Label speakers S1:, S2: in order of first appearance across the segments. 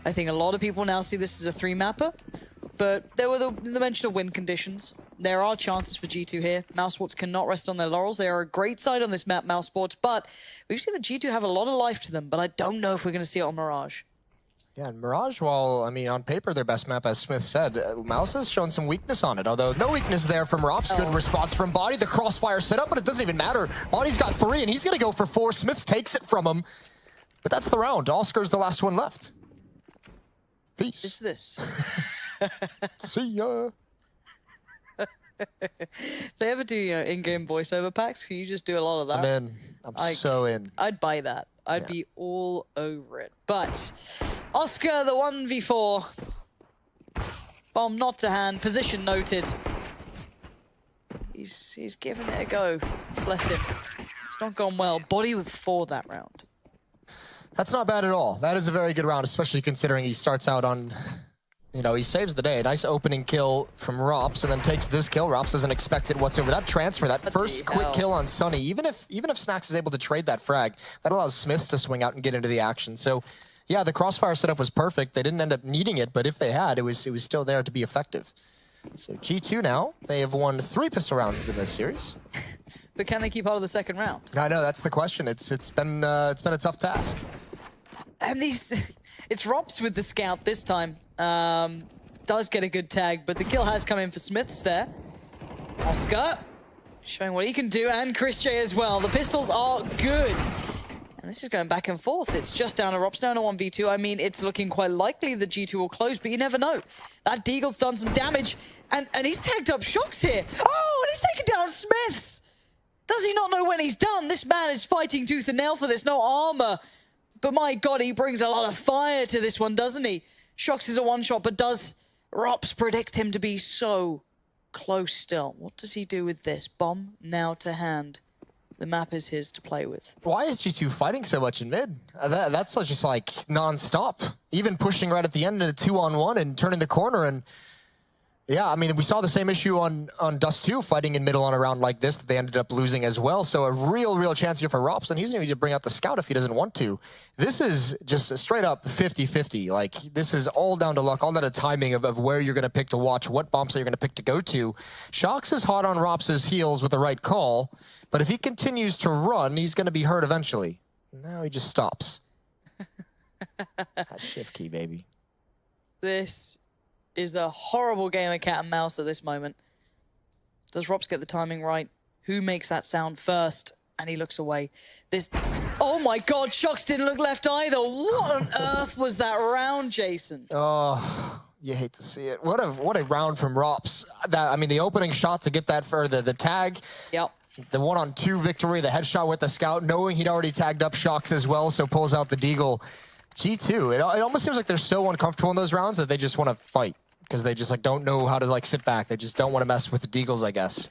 S1: I think a lot of people now see this as a 3-mapper, but there were the mention of win conditions. There are chances for G2 here. Mousesports cannot rest on their laurels. They are a great side on this map, Mousesports, but we've seen that G2 have a lot of life to them, but I don't know if we're going to see it on Mirage.
S2: Yeah, and Mirage, while, I mean, on paper, their best map, as Smith said, Mouse has shown some weakness on it, although no weakness there from Rops. Good response from Body. The crossfire set up, but it doesn't even matter. Body's got 3, and he's going to go for 4. Smith takes it from him, but that's the round. Oscar's the last one left. Peace.
S1: It's this.
S2: See ya.
S1: If they ever do, in-game voiceover packs, can you just do a lot of that?
S2: I'm in. I'm so in.
S1: I'd buy that. I'd be all over it. But Oscar, the 1v4. Bomb not to hand. Position noted. He's giving it a go. Bless him. It's not gone well. Body with 4 that round.
S2: That's not bad at all. That is a very good round, especially considering he starts out on... You know, he saves the day. Nice opening kill from Rops, and then takes this kill. Rops doesn't expect it whatsoever. That transfer, that first quick kill on Sunny, even if Snax is able to trade that frag, that allows Smith to swing out and get into the action. So, yeah, the crossfire setup was perfect. They didn't end up needing it, but if they had, it was still there to be effective. So G2 now, they have won 3 pistol rounds in this series.
S1: But can they keep hold of the second round?
S2: I know, that's the question. It's been a tough task.
S1: And it's Rops with the scout this time. Does get a good tag, but the kill has come in for Smiths there. Oscar showing what he can do, and Chris J as well. The pistols are good. And this is going back and forth. It's just down to Rops, down to 1v2. I mean, it's looking quite likely that G2 will close, but you never know. That Deagle's done some damage, and he's tagged up Shocks here. Oh, and he's taken down Smiths! Does he not know when he's done? This man is fighting tooth and nail for this, no armor. But my God, he brings a lot of fire to this one, doesn't he? Shocks is a one-shot, but does Rops predict him to be so close still? What does he do with this? Bomb now to hand. The map is his to play with.
S2: Why is G2 fighting so much in mid? That's just like non-stop. Even pushing right at the end in a 2-on-1 and turning the corner. And yeah, I mean, we saw the same issue on Dust 2, fighting in middle on a round like this that they ended up losing as well. So a real chance here for Rops, and he's going to need to bring out the scout if he doesn't want to. This is just a straight up 50-50. Like, this is all down to luck, all down to timing of where you're going to pick to watch, what bombs you're going to pick to go to. Shocks is hot on Rops' heels with the right call, but if he continues to run, he's going to be hurt eventually. Now he just stops. That shift key, baby.
S1: This is a horrible game of cat and mouse at this moment. Does Rops get the timing right? Who makes that sound first? And he looks away. Oh my God, Shocks didn't look left either. What on earth was that round, Jason?
S2: Oh, you hate to see it. What a round from Rops. I mean, the opening shot to get that for the tag.
S1: Yep.
S2: The 1-on-2 victory, the headshot with the scout, knowing he'd already tagged up Shocks as well, so pulls out the Deagle. G2, it almost seems like they're so uncomfortable in those rounds that they just want to fight. Because they just don't know how to sit back. They just don't want to mess with the Deagles, I guess.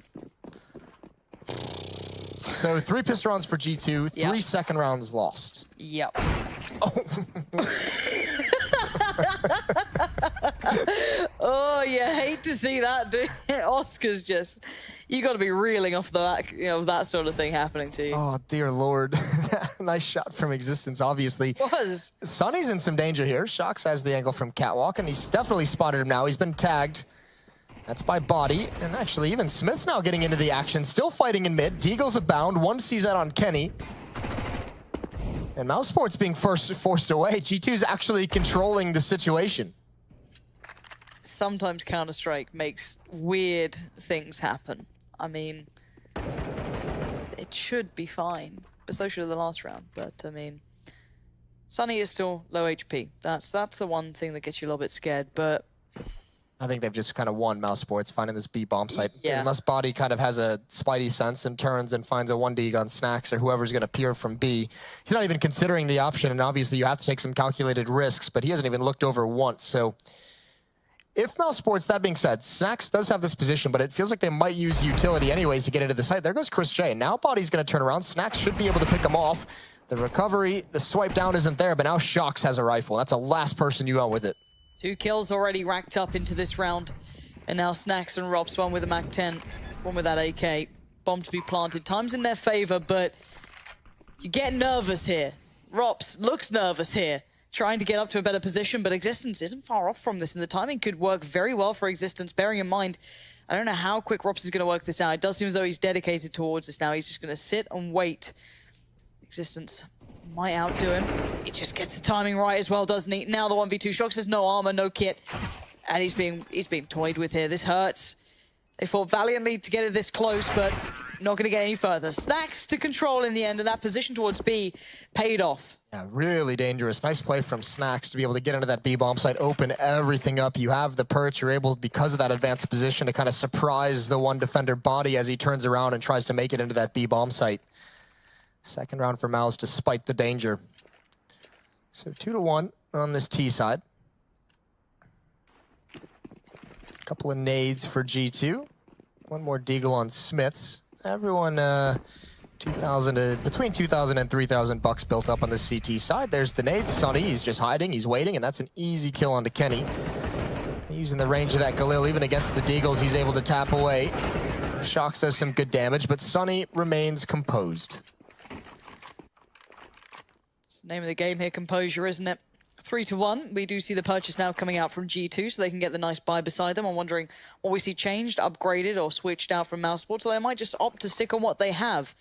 S2: So 3 pistol rounds for G2, 3 second rounds lost.
S1: Yep. Oh, you hate to see that, dude. Oscar's just... You got to be reeling off the back, that sort of thing happening to you.
S2: Oh, dear Lord. Nice shot from Existence, obviously.
S1: Was.
S2: Sunny's in some danger here. Shocks has the angle from Catwalk, and he's definitely spotted him now. He's been tagged. That's by Body. And actually, even Smith's now getting into the action. Still fighting in mid. Deagle's abound. One sees that on Kenny. And Mousesports being forced away. G2's actually controlling the situation.
S1: Sometimes Counter-Strike makes weird things happen. I mean, it should be fine, but so should the last round. But I mean, Sunny is still low HP. That's the one thing that gets you a little bit scared. But
S2: I think they've just kind of won Mousesports finding this B bomb site.
S1: Yeah.
S2: Unless Body kind of has a spidey sense and turns and finds a 1D on Snax or whoever's going to peer from B. He's not even considering the option, and obviously you have to take some calculated risks, but he hasn't even looked over once. So if Mousesports, that being said, Snax does have this position, but it feels like they might use utility anyways to get into the site. There goes Chris J. Now Body's going to turn around. Snax should be able to pick him off. The recovery, the swipe down isn't there, but now Shocks has a rifle. That's the last person you own with it.
S1: 2 kills already racked up into this round. And now Snax and Rops, one with a MAC-10, one with that AK. Bomb to be planted. Time's in their favor, but you get nervous here. Rops looks nervous here. trying to get up to a better position, but Existence isn't far off from this, and the timing could work very well for Existence, bearing in mind, I don't know how quick Rops is going to work this out. It does seem as though he's dedicated towards this now. He's just going to sit and wait. Existence might outdo him. He just gets the timing right as well, doesn't he? Now the 1v2. Shox has no armor, no kit, and he's being toyed with here. This hurts. They fought valiantly to get it this close, but not going to get any further. Snacks to control in the end, and that position towards B paid off.
S2: Yeah, really dangerous. Nice play from Snacks to be able to get into that B bomb site, open everything up. You have the perch. You're able, because of that advanced position, to kind of surprise the one defender body as he turns around and tries to make it into that B bomb site. Second round for Mouse despite the danger. So 2-1 on this T side. Couple of nades for G2. One more deagle on Smiths. Everyone between 2,000 and 3,000 bucks built up on the CT side. There's the nades. Sonny, he's just hiding, he's waiting, and that's an easy kill onto Kenny. Using the range of that Galil, even against the deagles, he's able to tap away. Shox does some good damage, but Sonny remains composed.
S1: It's the name of the game here, composure, isn't it? 3-1. We do see the purchase now coming out from G2, so they can get the nice buy beside them. I'm wondering what we see changed, upgraded, or switched out from Mousesports, or they might just opt to stick on what they have.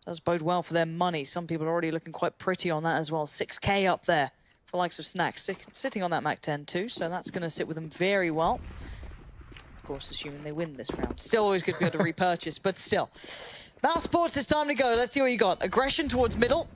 S1: Does bode well for their money. Some people are already looking quite pretty on that as well. 6K up there for the likes of Snacks, sitting on that Mac 10 too, so that's going to sit with them very well. Of course, assuming they win this round. Still always good to be able to repurchase, but still. Mousesports, it's time to go. Let's see what you got. Aggression towards middle,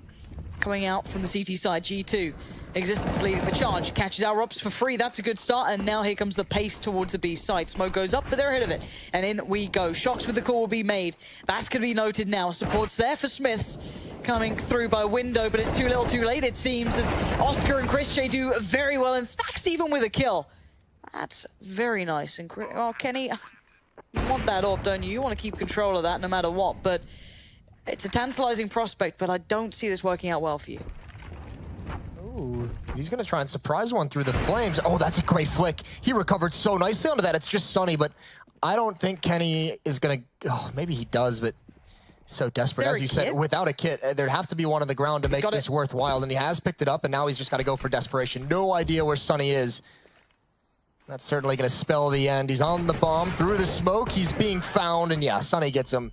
S1: coming out from the CT side, G2. Existence leading the charge, catches our Rops for free. That's a good start, and now here comes the pace towards the B side. Smoke goes up, but they're ahead of it, and in we go. Shox with the call will be made. That's going to be noted now. Support's there for Smiths, coming through by window, but it's too little too late, it seems, as Oscar and Chris J do very well, and Stacks even with a kill. That's very nice. And oh, Kenny, you want that orb, don't you? You want to keep control of that no matter what, but it's a tantalizing prospect, but I don't see this working out well for you.
S2: Ooh, he's going to try and surprise one through the flames. Oh, that's a great flick. He recovered so nicely onto that. It's just Sonny, but I don't think Kenny is going to... Oh, maybe he does, but so desperate. As you said, without a kit, there'd have to be one on the ground to make this worthwhile, and he has picked it up, and now he's just got to go for desperation. No idea where Sonny is. That's certainly going to spell the end. He's on the bomb, through the smoke. He's being found, and yeah, Sonny gets him.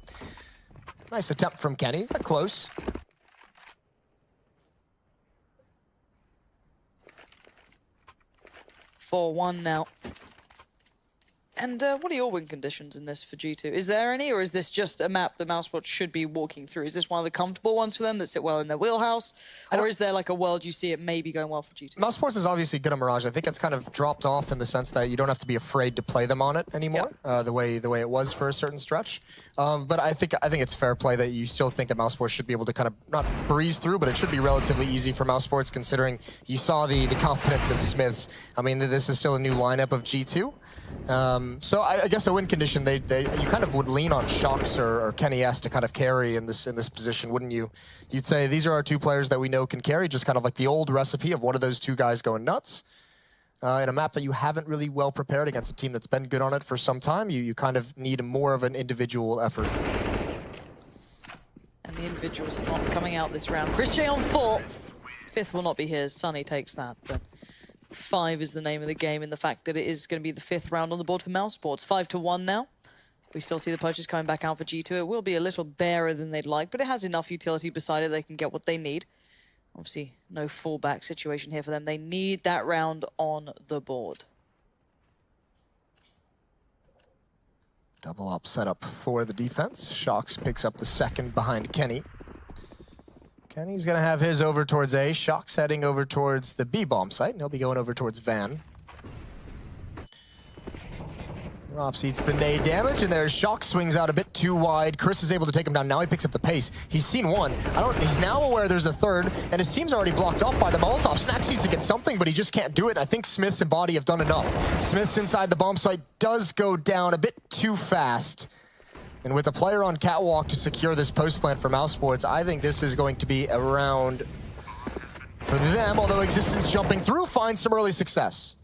S2: Nice attempt from Kenny. Got close.
S1: 4-1 now. And what are your win conditions in this for G2? Is there any, or is this just a map that Mousesports should be walking through? Is this one of the comfortable ones for them that sit well in their wheelhouse? Or is there like a world you see it maybe going well for G2?
S2: Mousesports is obviously good on Mirage. I think it's kind of dropped off in the sense that you don't have to be afraid to play them on it anymore, the way it was for a certain stretch. But I think it's fair play that you still think that Mousesports should be able to kind of not breeze through, but it should be relatively easy for Mousesports considering you saw the confidence of Smiths. I mean, this is still a new lineup of G2. So I guess a win condition, you kind of would lean on Shox or Kenny S to kind of carry in this position, wouldn't you? You'd say these are our two players that we know can carry, just kind of like the old recipe of one of those two guys going nuts. In a map that you haven't really well prepared against a team that's been good on it for some time, you kind of need more of an individual effort.
S1: And the individuals are not coming out this round. Chris J on 4. Fifth will not be his. Sonny takes that, but 5 is the name of the game in the fact that it is going to be the 5th round on the board for Mousesports. 5-1 now. We still see the purchase coming back out for G2. It will be a little barer than they'd like, but it has enough utility beside it. They can get what they need. Obviously, no fallback situation here for them. They need that round on the board.
S2: Double up setup for the defense. Shox picks up the second behind Kenny. Kenny's going to have his over towards A. Shox heading over towards the B-bomb site, and he'll be going over towards Van. Rops eats the nade damage, and there's Shox swings out a bit too wide. Chris is able to take him down. Now he picks up the pace. He's seen one. He's now aware there's a third, and his team's already blocked off by the Molotov. Snacks needs to get something, but he just can't do it. I think Smiths and Body have done enough. Smiths inside the bomb site does go down a bit too fast. And with a player on catwalk to secure this post plant for Mousesports, I think this is going to be a round for them, although Existence jumping through finds some early success.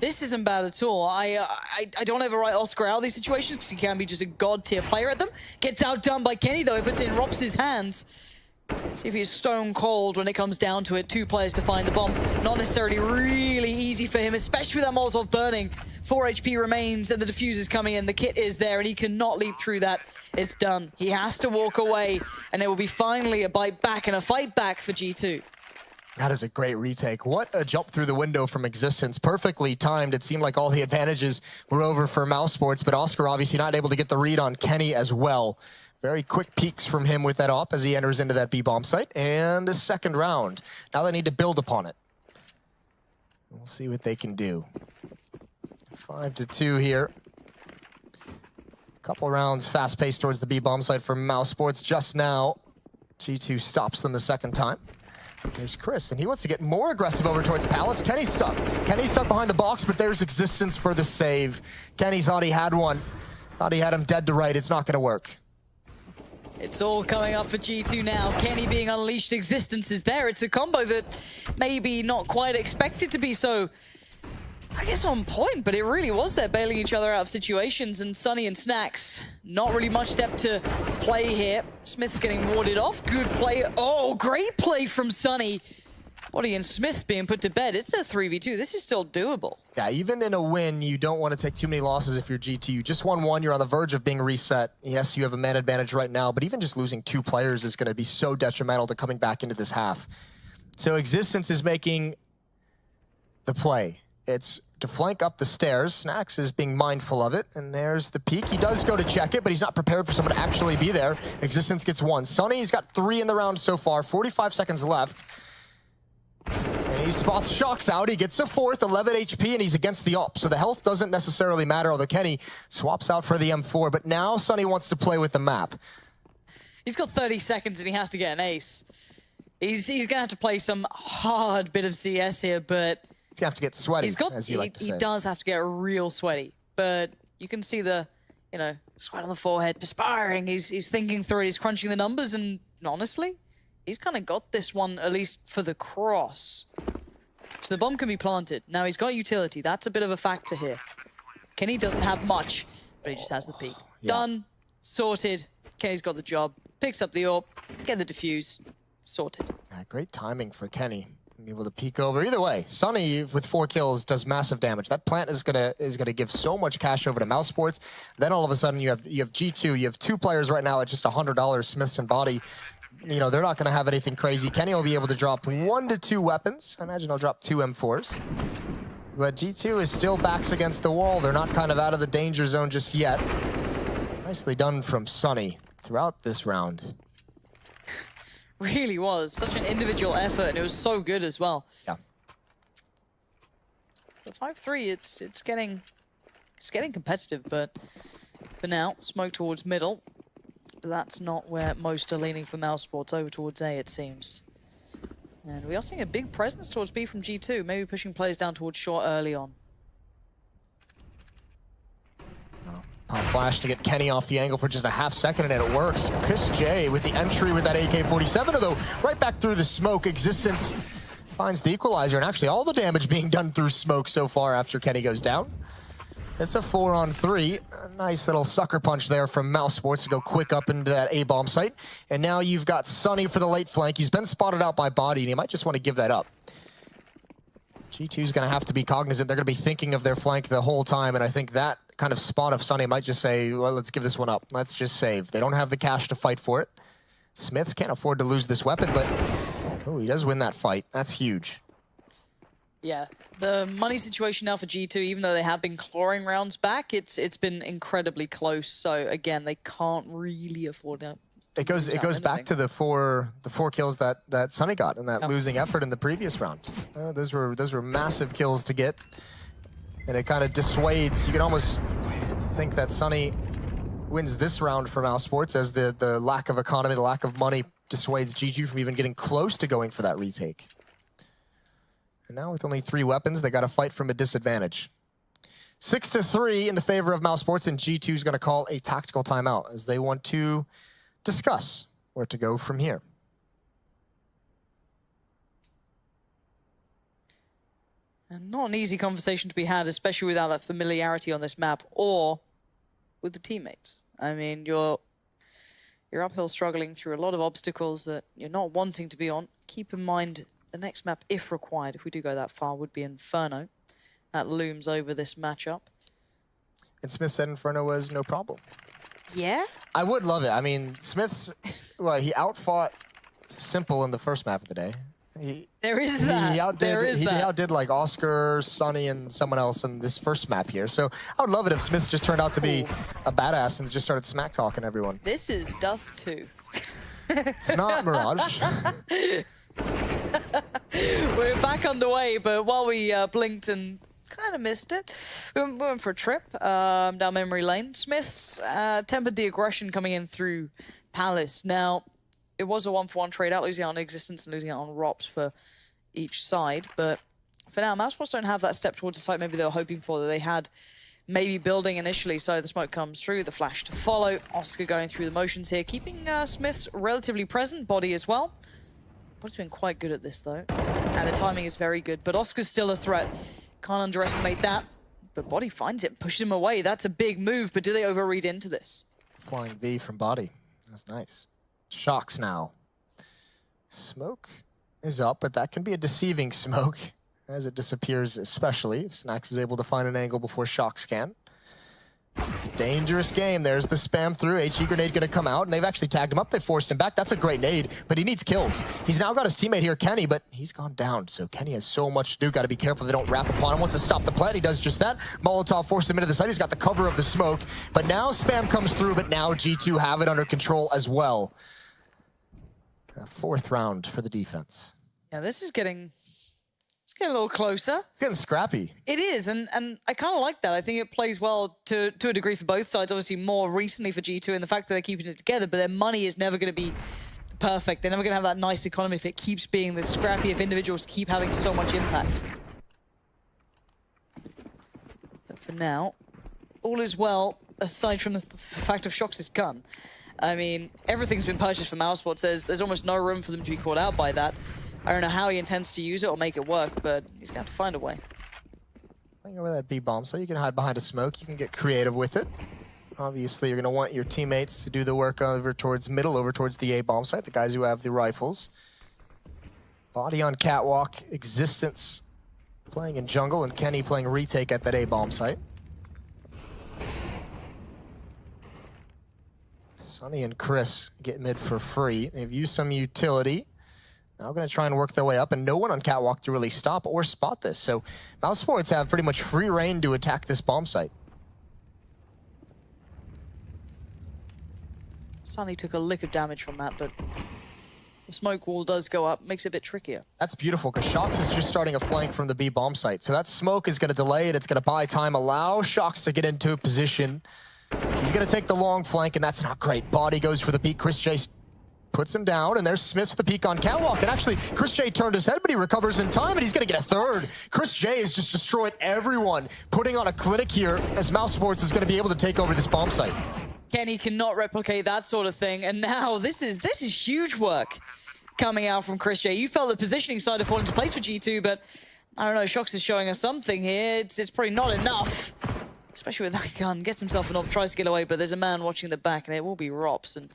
S1: This isn't bad at all. I don't ever write Oscar out of these situations because he can be just a god tier player at them. Gets outdone by Kenny though if it's in Rops' hands. See if he's stone cold when it comes down to it. 2 players to find the bomb. Not necessarily really easy for him, especially with that Molotov burning. 4 HP remains and the diffuser's coming in. The kit is there and he cannot leap through that. It's done. He has to walk away and it will be finally a bite back and a fight back for G2.
S2: That is a great retake. What a jump through the window from Existence. Perfectly timed. It seemed like all the advantages were over for Mousesports, but Oscar obviously not able to get the read on Kenny as well. Very quick peeks from him with that op as he enters into that B-bomb site. And the second round. Now they need to build upon it. We'll see what they can do. 5-2 here. Couple rounds fast-paced towards the B-bomb site for Mousesports. Just now, G2 stops them the second time. There's Chris, and he wants to get more aggressive over towards Palace. Kenny's stuck. Kenny's stuck behind the box, but there's Existence for the save. Kenny thought he had one. Thought he had him dead to right. It's not going to work.
S1: It's all coming up for G2 now. Kenny being unleashed, Existence is there. It's a combo that maybe not quite expected to be so, I guess, on point, but it really was there, bailing each other out of situations. And Sunny and Snacks, not really much depth to play here. Smith's getting warded off. Good play. Oh, great play from Sunny. Body and Smith's being put to bed. It's a 3v2. This is still doable.
S2: Yeah, even in a win, you don't want to take too many losses if you're G2. You just won one. You're on the verge of being reset. Yes, you have a man advantage right now, but even just losing 2 players is going to be so detrimental to coming back into this half. So Existence is making the play. It's to flank up the stairs. Snacks is being mindful of it, and there's the peek. He does go to check it, but he's not prepared for someone to actually be there. Existence gets 1. Sunny's got 3 in the round so far, 45 seconds left. And he spots Shocks out, he gets a 4th, 11 HP, and he's against the op. So the health doesn't necessarily matter, although Kenny swaps out for the M4, but now Sunny wants to play with the map.
S1: He's got 30 seconds and he has to get an ace. He's going to have to play some hard bit of CS here, but
S2: He's gonna have to get sweaty, as you like to say.
S1: He does have to get real sweaty, but you can see the, sweat on the forehead, perspiring. He's thinking through it, he's crunching the numbers, and honestly, he's kind of got this one, at least for the cross. So the bomb can be planted. Now he's got utility. That's a bit of a factor here. Kenny doesn't have much, but he just has the peak. Yeah. Done, sorted. Kenny's got the job. Picks up the AWP, get the defuse, sorted.
S2: Great timing for Kenny. Able to peek over. Either way, Sunny with 4 kills does massive damage. That plant is gonna give so much cash over to Mousesports. Then all of a sudden you have G2. You have 2 players right now at just $100. Smiths and Body. They're not gonna have anything crazy. Kenny will be able to drop 1 to 2 weapons. I imagine he'll drop 2 M4s. But G2 is still backs against the wall. They're not kind of out of the danger zone just yet. Nicely done from Sunny throughout this round.
S1: Really was such an individual effort, and it was so good as well.
S2: Yeah.
S1: The 5-3, it's getting competitive, but for now, smoke towards middle. But that's not where most are leaning for Mousesports, over towards A, it seems. And we are seeing a big presence towards B from G2, maybe pushing players down towards short early on.
S2: Pop flash to get Kenny off the angle for just a half second, and it works. Chris J with the entry with that AK-47, although right back through the smoke. Existence finds the equalizer, and actually all the damage being done through smoke so far after Kenny goes down. It's a 4-on-3. A nice little sucker punch there from Mousesports to go quick up into that A-bomb site. And now you've got Sunny for the late flank. He's been spotted out by Body, and he might just want to give that up. G2's going to have to be cognizant. They're going to be thinking of their flank the whole time, and I think that kind of spot of Sunny might just say, well, let's give this one up. Let's just save. They don't have the cash to fight for it. Smiths can't afford to lose this weapon, but he does win that fight. That's huge.
S1: Yeah, the money situation now for G2, even though they have been clawing rounds back, it's been incredibly close. So again, they can't really afford to.
S2: It goes back to the four kills that Sunny got in that losing effort in the previous round. Those were massive kills to get, and it kind of dissuades. You can almost think that Sunny wins this round for Mousesports, as the lack of economy, the lack of money dissuades G2 from even getting close to going for that retake. And now with only 3 weapons, they got to fight from a disadvantage. 6-3 in the favor of Mousesports, and G2 is going to call a tactical timeout as they want to discuss where to go from here.
S1: And not an easy conversation to be had, especially without that familiarity on this map or with the teammates. I mean, you're you're uphill struggling through a lot of obstacles that you're not wanting to be on. Keep in mind the next map, if required, if we do go that far, would be Inferno. That looms over this matchup.
S2: And Smith said Inferno was no problem.
S1: Yeah?
S2: I would love it. I mean, Smith's, he outfought Simple in the first map of the day.
S1: There is that.
S2: He outdid,
S1: that.
S2: He outdid like Oscar, Sonny, and someone else in this first map here. So I would love it if Smith just turned out to be a badass and just started smack talking everyone.
S1: This is Dust 2.
S2: It's not Mirage.
S1: We're back underway, but while we blinked and kind of missed it, we went for a trip down memory lane. Smiths tempered the aggression coming in through Palace. Now, it was a 1-for-1 trade out, losing out on Existence and losing out on ROPS for each side. But for now, Mousesports don't have that step towards the site maybe they were hoping for, that they had maybe building initially. So the smoke comes through, the flash to follow. Oscar going through the motions here, keeping Smiths relatively present, Body as well. Body's been quite good at this, though. And the timing is very good. But Oscar's still a threat. Can't underestimate that. But Body finds it, pushes him away. That's a big move, but do they overread into this?
S2: Flying V from Body. That's nice. Shocks now. Smoke is up, but that can be a deceiving smoke as it disappears, especially if Snax is able to find an angle before Shocks can. It's a dangerous game. There's the spam through. HE grenade going to come out, and they've actually tagged him up. They forced him back. That's a great nade, but he needs kills. He's now got his teammate here, Kenny, but he's gone down. So Kenny has so much to do. Got to be careful they don't wrap upon him. Wants to stop the plant. He does just that. Molotov forced him into the site. He's got the cover of the smoke, but now spam comes through, but now G2 have it under control as well. A fourth round for the defense.
S1: Yeah, this is getting a little closer.
S2: It's getting scrappy.
S1: It is, and I kind of like that. I think it plays well to a degree for both sides. Obviously, more recently for G2 and the fact that they're keeping it together, but their money is never going to be perfect. They're never going to have that nice economy if it keeps being this scrappy, if individuals keep having so much impact. But for now, all is well, aside from the fact of Shocks' gun. I mean, everything's been purchased for Mousesports. There's almost no room for them to be caught out by that. I don't know how he intends to use it or make it work, but he's going to have to find a way.
S2: Playing over that B bomb, so you can hide behind a smoke. You can get creative with it. Obviously, you're going to want your teammates to do the work over towards middle, over towards the A bomb site, the guys who have the rifles. Body on catwalk, Existence playing in jungle, and Kenny playing retake at that A bomb site. Sonny and Chris get mid for free. They've used some utility. Now going to try and work their way up, and no one on catwalk to really stop or spot this. So Mousesports have pretty much free reign to attack this bomb site.
S1: Sonny took a lick of damage from that, but the smoke wall does go up, makes it a bit trickier.
S2: That's beautiful, because Shocks is just starting a flank from the B bomb site. So that smoke is going to delay it. It's going to buy time, allow Shocks to get into a position. He's going to take the long flank, and that's not great. Body goes for the peek. Chris J puts him down, and there's Smith with the peek on catwalk. And actually, Chris J turned his head, but he recovers in time, and he's going to get a third. Chris J has just destroyed everyone, putting on a clinic here, as Mousesports is going to be able to take over this bomb site.
S1: Kenny cannot replicate that sort of thing, and now this is huge work coming out from Chris J. You felt the positioning side of falling into place for G2, but I don't know, Shocks is showing us something here. It's probably not enough, especially with that gun. Gets himself an off, tries to get away, but there's a man watching the back, and it will be ROPS, and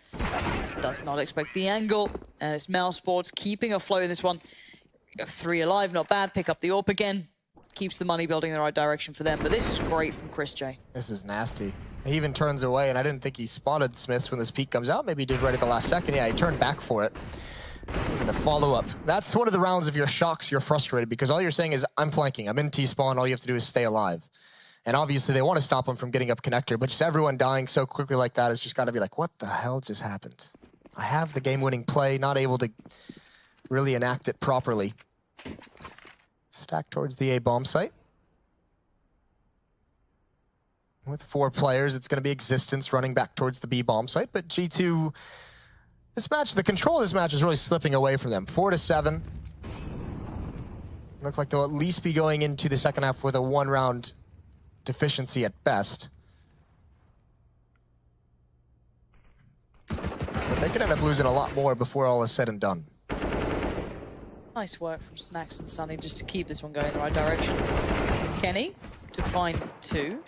S1: does not expect the angle. And it's Mousesports keeping afloat in this one. 3 alive, not bad. Pick up the AWP again. Keeps the money building in the right direction for them, but this is great from Chris J.
S2: This is nasty. He even turns away, and I didn't think he spotted Smith when this peek comes out. Maybe he did right at the last second. Yeah, he turned back for it. And the follow-up. That's one of the rounds of your Shocks, you're frustrated, because all you're saying is, I'm flanking, I'm in T-spawn, all you have to do is stay alive. And obviously they want to stop him from getting up connector, but just everyone dying so quickly like that has just got to be like, what the hell just happened? I have the game-winning play, not able to really enact it properly. Stack towards the A bomb site. With 4 players, it's going to be Existence running back towards the B bomb site, but G2, this match, the control of this match is really slipping away from them. 4-7. Look like they'll at least be going into the second half with a 1-round deficiency at best. But they could end up losing a lot more before all is said and done.
S1: Nice work from Snax and Sonny just to keep this one going in the right direction. Kenny to find 2.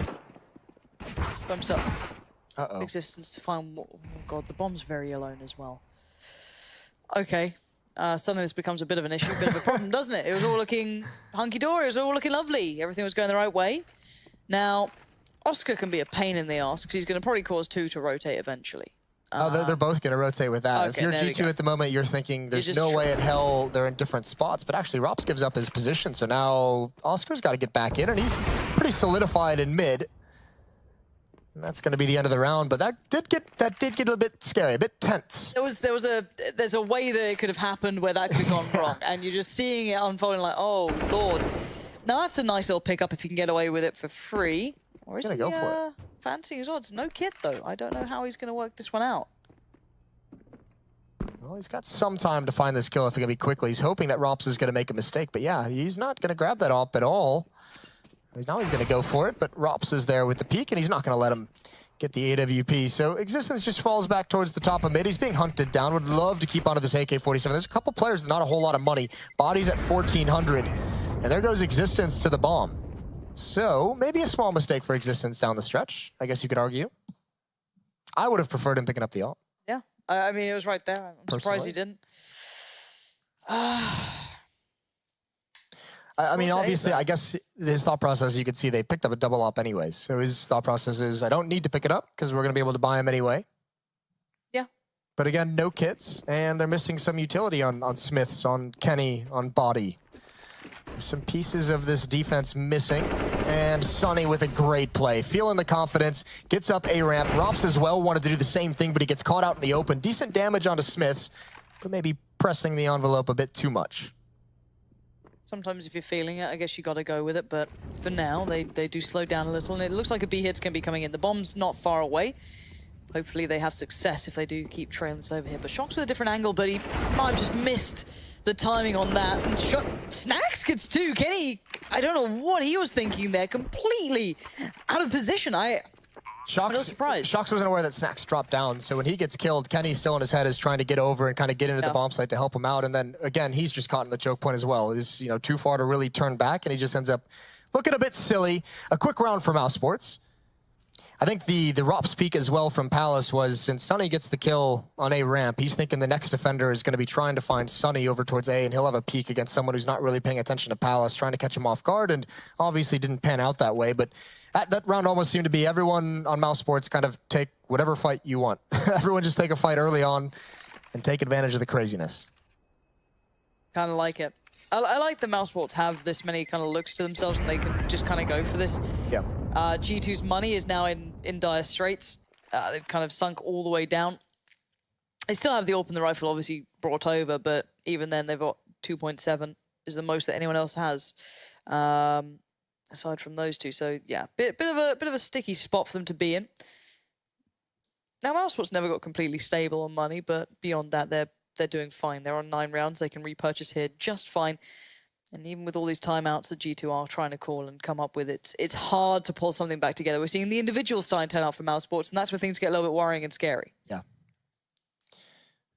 S1: For himself. Existence to find... Oh god, the bomb's very alone as well. Okay. Suddenly this becomes a bit of an issue, a bit of a problem, doesn't it? It was all looking hunky-dory, it was all looking lovely. Everything was going the right way. Now, Oscar can be a pain in the ass because he's going to probably cause 2 to rotate eventually.
S2: They're both going to rotate with that.
S1: Okay,
S2: if you're G2 at the moment, you're thinking there's no way in hell they're in different spots. But actually, Rops gives up his position. So now Oscar's got to get back in, and he's pretty solidified in mid. And that's going to be the end of the round. But that did get a little bit scary, a bit tense.
S1: There's a way that it could have happened where that could have gone wrong, and you're just seeing it unfolding like, oh lord. Now that's a nice little pickup if you can get away with it for free. Or is he
S2: go for it?
S1: Fancying his odds? No kit though. I don't know how he's going to work this one out.
S2: Well, he's got some time to find this kill if it can be quickly. He's hoping that Rops is going to make a mistake, but yeah, he's not going to grab that op at all. Now he's going to go for it, but Rops is there with the peek, and he's not going to let him get the AWP. So Existence just falls back towards the top of mid. He's being hunted down. Would love to keep onto this AK-47. There's a couple players, not a whole lot of money. Bodies at 1,400, and there goes Existence to the bomb. So maybe a small mistake for Existence down the stretch, I guess you could argue. I would have preferred him picking up the ult.
S1: Yeah, I mean, it was right there. I'm surprised he didn't.
S2: I mean, obviously, I guess his thought process, you could see they picked up a double op anyways. So his thought process is, I don't need to pick it up because we're going to be able to buy him anyway.
S1: Yeah.
S2: But again, no kits, and they're missing some utility on Smiths, on Kenny, on Body. There's some pieces of this defense missing, and Sonny with a great play. Feeling the confidence, gets up A ramp. Rops as well wanted to do the same thing, but he gets caught out in the open. Decent damage onto Smiths, but maybe pressing the envelope a bit too much.
S1: Sometimes if you're feeling it, I guess you got to go with it, but for now, they do slow down a little, and it looks like a B hit's going to be coming in. The bomb's not far away. Hopefully they have success if they do keep trailing this over here. But Shock's with a different angle, but he might have just missed the timing on that. And Snacks gets 2. Kenny, I don't know what he was thinking there. Completely out of position. I'm no surprise.
S2: Shocks wasn't aware that Snacks dropped down, so when he gets killed, Kenny still in his head is trying to get over and kind of get into the bomb site to help him out. And then, again, he's just caught in the choke point as well. He's, you know, too far to really turn back, and he just ends up looking a bit silly. A quick round for Mousesports. I think the Rops peak as well from Palace was, since Sonny gets the kill on A ramp, he's thinking the next defender is going to be trying to find Sonny over towards A, and he'll have a peek against someone who's not really paying attention to Palace, trying to catch him off guard, and obviously didn't pan out that way. But that round almost seemed to be everyone on Mousesports kind of take whatever fight you want. Everyone just take a fight early on and take advantage of the craziness.
S1: Kind of like it. I like the Mousesports have this many kind of looks to themselves, and they can just kind of go for this.
S2: Yeah.
S1: G2's money is now in dire straits. They've kind of sunk all the way down. They still have the AWP and the rifle obviously brought over, but even then they've got 2.7 is the most that anyone else has, aside from those two. So yeah, bit of a sticky spot for them to be in. Now Mousesports never got completely stable on money, but beyond that they're doing fine. They're on 9 rounds. They can repurchase here just fine. And even with all these timeouts that G2 are trying to call and come up with, it's hard to pull something back together. We're seeing the individuals starting to turn out for Mousesports, and that's where things get a little bit worrying and scary.
S2: Yeah.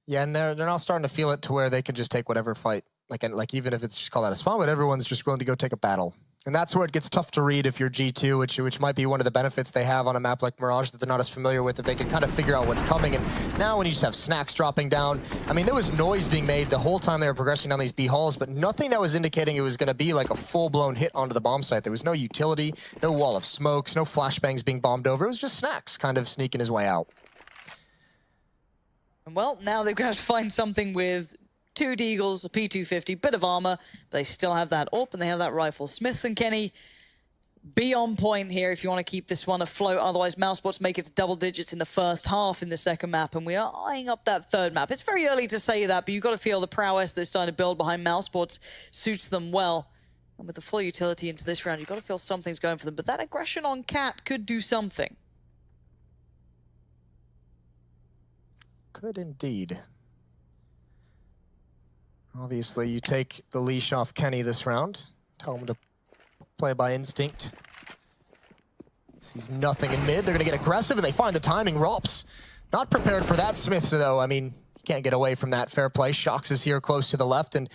S2: Yeah, and they're now starting to feel it to where they can just take whatever fight. Like even if it's just called out a spawn, but everyone's just willing to go take a battle. And that's where it gets tough to read if you're G2, which might be one of the benefits they have on a map like Mirage that they're not as familiar with, that they can kind of figure out what's coming. And now when you just have Snacks dropping down, I mean, there was noise being made the whole time they were progressing down these B halls, but nothing that was indicating it was going to be like a full-blown hit onto the bomb site. There was no utility, no wall of smokes, no flashbangs being bombed over. It was just Snacks kind of sneaking his way out.
S1: And well, now they're going to have to find something with 2 Deagles, a P250, bit of armor. They still have that AWP and they have that rifle. Smiths and Kenny, be on point here if you want to keep this one afloat. Otherwise, Mousesports make it to double digits in the first half in the second map, and we are eyeing up that third map. It's very early to say that, but you've got to feel the prowess they're starting to build behind Mousesports suits them well. And with the full utility into this round, you've got to feel something's going for them. But that aggression on Cat could do something.
S2: Could indeed. Obviously, you take the leash off Kenny this round. Tell him to play by instinct. Sees nothing in mid. They're going to get aggressive, and they find the timing. Rops not prepared for that. Smiths, though, I mean, can't get away from that. Fair play. Shocks is here close to the left, and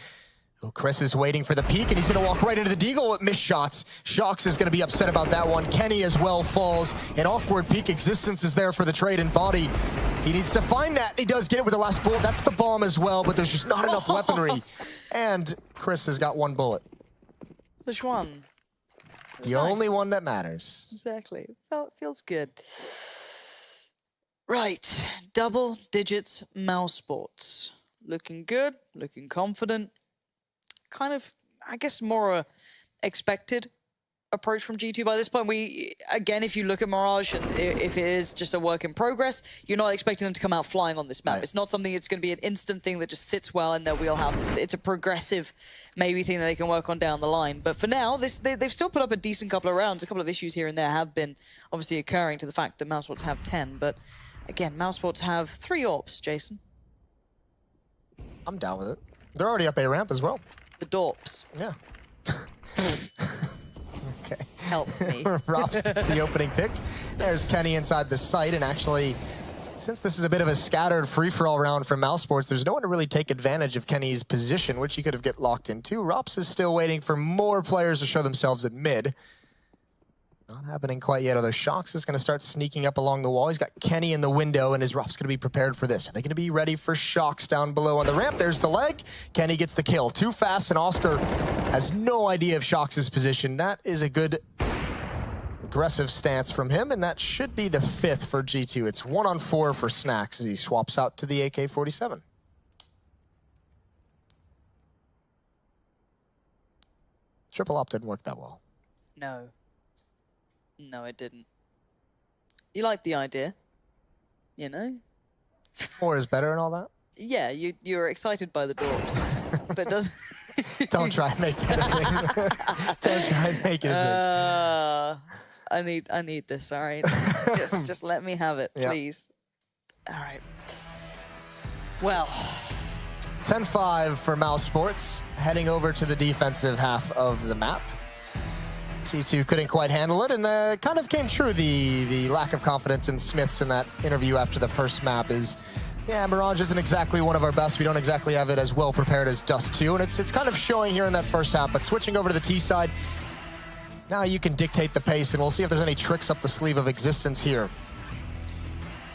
S2: Oh, Chris is waiting for the peek, and he's going to walk right into the deagle with missed shots. Shox is going to be upset about that one. Kenny as well falls. An awkward peak existence is there for the trade and body. He needs to find that. He does get it with the last bullet. That's the bomb as well, but there's just not enough weaponry. And Chris has got one bullet.
S1: Which one?
S2: The only one that matters.
S1: Exactly. Feels good. Right. Double digits Mousesports. Looking good, looking confident. Kind of, I guess, more expected approach from G2 by this point. Again, if you look at Mirage, and if it is just a work in progress, you're not expecting them to come out flying on this map. Right. It's not something that's going to be an instant thing that just sits well in their wheelhouse. It's a progressive, maybe, thing that they can work on down the line. But for now, they've still put up a decent couple of rounds. A couple of issues here and there have been obviously occurring to the fact that Mousesports have 10. But again, Mousesports have 3 AWPs, Jason.
S2: I'm down with it. They're already up A ramp as well.
S1: The Dorps.
S2: Yeah. Okay.
S1: Help me.
S2: Rops gets the opening pick. There's Kenny inside the site, and actually, since this is a bit of a scattered free-for-all round for Mousesports, there's no one to really take advantage of Kenny's position, which he could have get locked into. Rops is still waiting for more players to show themselves at mid. Not happening quite yet, although Shox is going to start sneaking up along the wall. He's got Kenny in the window, and his Rops going to be prepared for this. Are they going to be ready for Shox down below on the ramp? There's the leg. Kenny gets the kill. Too fast, and Oscar has no idea of Shox's position. That is a good aggressive stance from him, and that should be the 5th for G2. It's 1-on-4 for Snacks as he swaps out to the AK-47. Triple op didn't work that well.
S1: No. No, it didn't. You like the idea, you know?
S2: More is better and all that?
S1: Yeah, you're excited by the Dorps, but does
S2: Don't try and make it a thing. Don't try and make it a thing.
S1: I need this, all right? just let me have it, please. All right. Well.
S2: 10-5 for Mousesports, heading over to the defensive half of the map. G2 couldn't quite handle it, and kind of came true. The lack of confidence in Smiths in that interview after the first map is, yeah, Mirage isn't exactly one of our best. We don't exactly have it as well prepared as Dust 2, and it's kind of showing here in that first half. But switching over to the T side, now you can dictate the pace, and we'll see if there's any tricks up the sleeve of existence here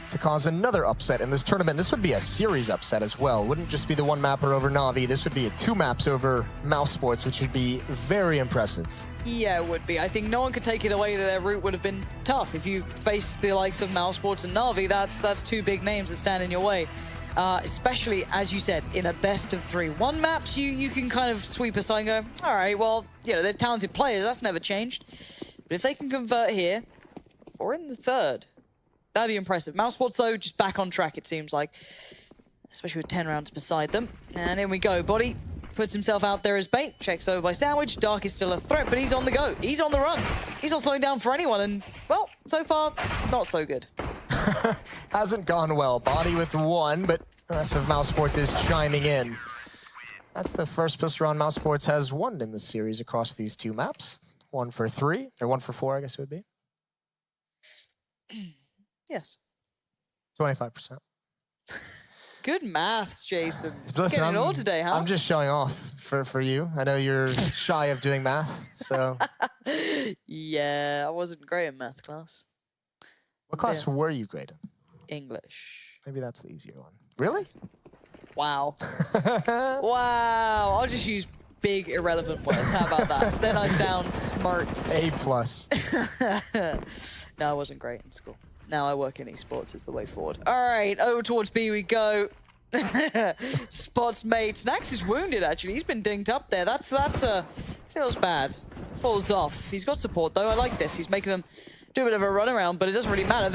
S2: to cause another upset in this tournament. This would be a series upset as well. Wouldn't just be the one mapper over Na'Vi. This would be 2 maps over Mousesports, which would be very impressive.
S1: Yeah, it would be. I think no one could take it away that their route would have been tough. If you face the likes of Mousesports and Na'Vi, that's 2 big names that stand in your way. Especially, as you said, in a best of 3. 1 maps, you can kind of sweep aside and go, all right, well, you know, they're talented players. That's never changed. But if they can convert here, or in the 3rd, that'd be impressive. Mousesports, though, just back on track, it seems like. Especially with 10 rounds beside them. And in we go. Body puts himself out there as bait. Checks over by Sandwich. Dark is still a threat, but he's on the go. He's on the run. He's not slowing down for anyone. And, well, so far, not so good.
S2: Hasn't gone well. Body with 1, but the rest of Mousesports is chiming in. That's the first pistol round Mousesports has won in this series across these 2 maps. 1 for 3, or 1 for 4, I guess it would be.
S1: Yes.
S2: 25%.
S1: Good maths, Jason.
S2: Listen,
S1: getting it all today, huh?
S2: I'm just showing off for you. I know you're shy of doing math, so.
S1: Yeah, I wasn't great in math class.
S2: What class were you great in?
S1: English.
S2: Maybe that's the easier one. Really?
S1: Wow. Wow. I'll just use big irrelevant words. How about that? Then I sound smart.
S2: A+.
S1: No, I wasn't great in school. Now I work in esports is the way forward. All right, over towards B we go. Spots made. Snacks is wounded, actually. He's been dinged up there. That's feels bad. Falls off. He's got support, though. I like this. He's making them do a bit of a runaround, but it doesn't really matter.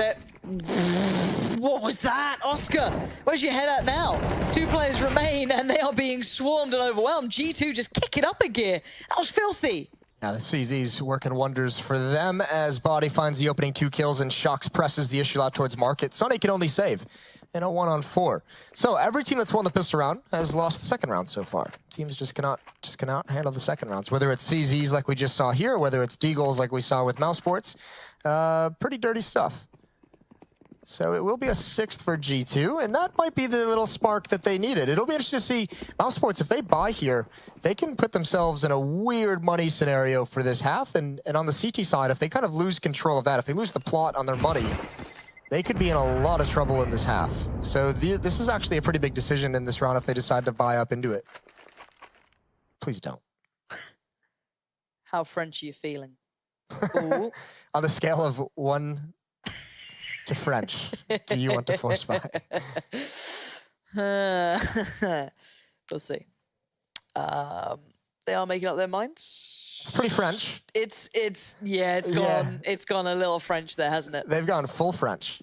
S1: What was that? Oscar, where's your head at now? 2 players remain, and they are being swarmed and overwhelmed. G2 just kick it up a gear. That was filthy.
S2: Now the CZ's working wonders for them as Body finds the opening 2 kills and Shox presses the issue out towards Market. Sonny can only save in a 1-on-4. So every team that's won the pistol round has lost the 2nd round so far. Teams just cannot handle the 2nd rounds. Whether it's CZ's like we just saw here, or whether it's Deagles like we saw with Mousesports. Pretty dirty stuff. So it will be a 6th for G2, and that might be the little spark that they needed. It'll be interesting to see Mousesports, if they buy here, they can put themselves in a weird money scenario for this half, and on the CT side, if they kind of lose control of that, if they lose the plot on their money, they could be in a lot of trouble in this half. So this is actually a pretty big decision in this round if they decide to buy up into it. Please don't.
S1: How French are you feeling? Ooh.
S2: On a scale of 1 to French, do you want to force buy?
S1: We'll see. They are making up their minds.
S2: It's pretty French.
S1: It's gone a little French there, hasn't it?
S2: They've gone full French.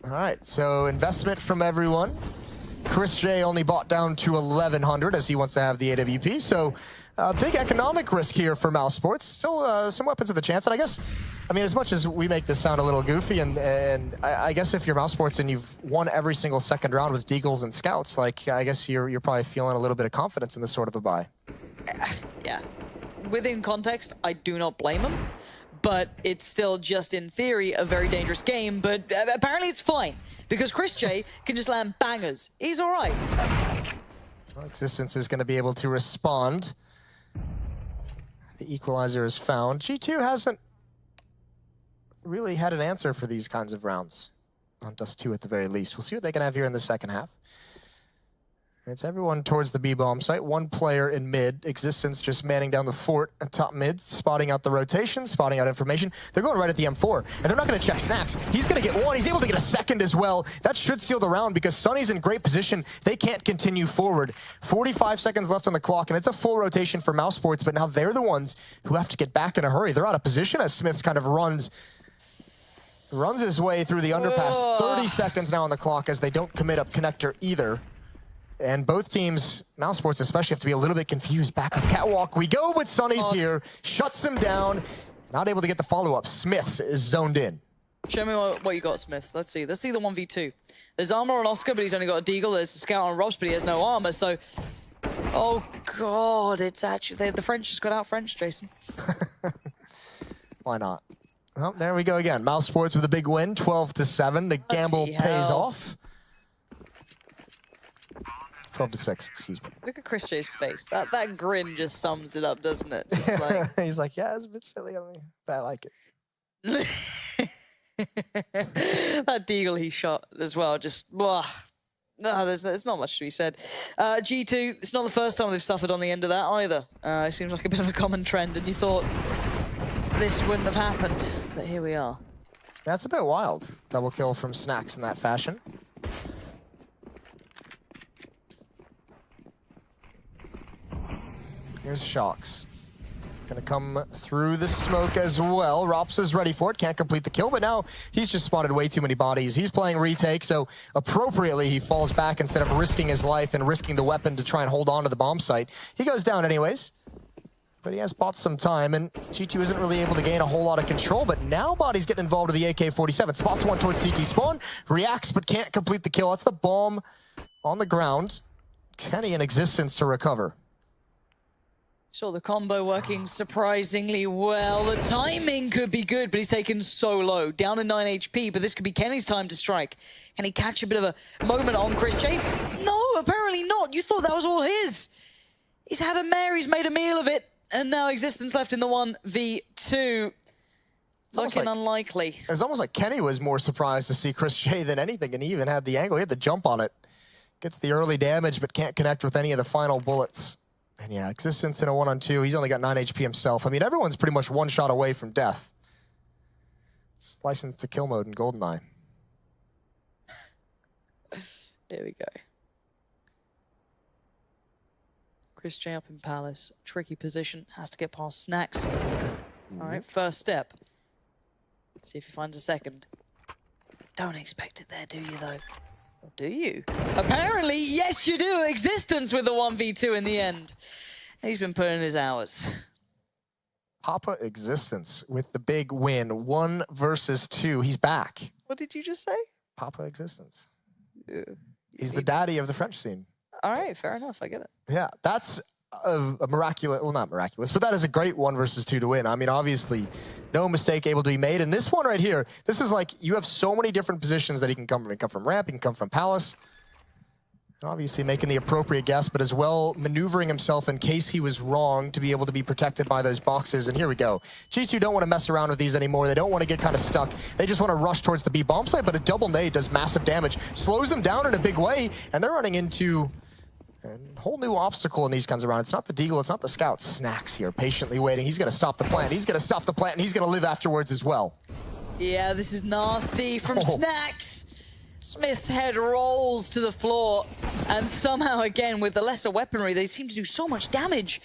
S2: All right, so investment from everyone. Chris J only bought down to 1,100 as he wants to have the AWP. So big economic risk here for Mousesports. Still some weapons with a chance. And I guess, I mean, as much as we make this sound a little goofy, and I guess if you're Mousesports and you've won every single second round with Deagles and Scouts, like I guess you're probably feeling a little bit of confidence in this sort of a buy.
S1: Yeah. Within context, I do not blame him. But it's still just in theory a very dangerous game. But apparently it's fine because Chris J can just land bangers. He's all right.
S2: Well, Existence is going to be able to respond. The equalizer is found. G2 hasn't really had an answer for these kinds of rounds. On Dust 2 at the very least. We'll see what they can have here in the second half. It's everyone towards the B-bomb site. One player in mid. Existence just manning down the fort at top mid, spotting out the rotation, spotting out information. They're going right at the M4, and they're not going to check Snacks. He's going to get one. He's able to get a second as well. That should seal the round because Sunny's in great position. They can't continue forward. 45 seconds left on the clock, and it's a full rotation for Mousesports, but now they're the ones who have to get back in a hurry. They're out of position as Smiths kind of runs his way through the underpass. 30 seconds now on the clock as they don't commit up connector either. And both teams, Mousesports especially, have to be a little bit confused. Back up catwalk we go, but Sunny's here. Shuts him down. Not able to get the follow-up. Smiths is zoned in.
S1: Show me what you got, Smiths. Let's see. Let's see the 1v2. There's armor on Oscar, but he's only got a Deagle. There's a Scout on Robs, but he has no armor. So, oh, God. It's actually... The French just got out French, Jason.
S2: Why not? Well, there we go again. Mousesports with a big win, 12-7. The gamble pays off. 12-6, excuse me.
S1: Look at Chris J's face. That grin just sums it up, doesn't it? Just like...
S2: He's like, yeah, it's a bit silly of me, but I like it.
S1: That Deagle he shot as well, just... No, there's not much to be said. G2, it's not the first time they've suffered on the end of that either. It seems like a bit of a common trend, and you thought this wouldn't have happened, but here we are.
S2: That's a bit wild. Double kill from Snacks in that fashion. Here's Shocks. Gonna come through the smoke as well. Rops is ready for it, can't complete the kill, but now he's just spotted way too many bodies. He's playing retake, so appropriately he falls back instead of risking his life and risking the weapon to try and hold on to the bomb site. He goes down anyways, but he has bought some time, and G2 isn't really able to gain a whole lot of control, but now Body's getting involved with the AK-47. Spots one towards CT spawn, reacts but can't complete the kill. That's the bomb on the ground. Kenny in Existence to recover.
S1: Saw the combo working surprisingly well. The timing could be good, but he's taken so low. Down to 9 HP, but this could be Kenny's time to strike. Can he catch a bit of a moment on Chris J? No, apparently not. You thought that was all his. He's had a mare, he's made a meal of it, and now Existence left in the 1v2. Looking unlikely.
S2: It's almost like Kenny was more surprised to see Chris J than anything, and he even had the angle. He had the jump on it. Gets the early damage, but can't connect with any of the final bullets. And yeah, Existence in a 1-on-2. He's only got 9 HP himself. I mean, everyone's pretty much one shot away from death. It's licensed to kill mode in GoldenEye.
S1: There we go. Chris J up in Palace. Tricky position. Has to get past Snacks. All right, first step. See if he finds a second. Don't expect it there, do you, though? Or do you? Apparently, yes, you do. Existence with the 1v2 in the end. He's been putting in his hours.
S2: Papa Existence with the big win. 1 versus 2. He's back.
S1: What did you just say?
S2: Papa Existence. He's the daddy of the French scene.
S1: All right, fair enough. I get it.
S2: Yeah, that's a miraculous, well, not miraculous, but that is a great 1 versus 2 to win. I mean, obviously, no mistake able to be made. And this one right here, this is like, you have so many different positions that he can come from. He can come from ramp, he can come from palace. And obviously making the appropriate guess, but as well maneuvering himself in case he was wrong to be able to be protected by those boxes. And here we go. G2 don't want to mess around with these anymore. They don't want to get kind of stuck. They just want to rush towards the B bomb site, but a double nade does massive damage, slows them down in a big way, and they're running into a whole new obstacle in these kinds of rounds. It's not the Deagle, it's not the Scout. Snacks here, patiently waiting. He's going to stop the plant. He's going to stop the plant, and he's going to live afterwards as well.
S1: Yeah, this is nasty from Snacks. Smith's head rolls to the floor, and somehow, again, with the lesser weaponry, they seem to do so much damage.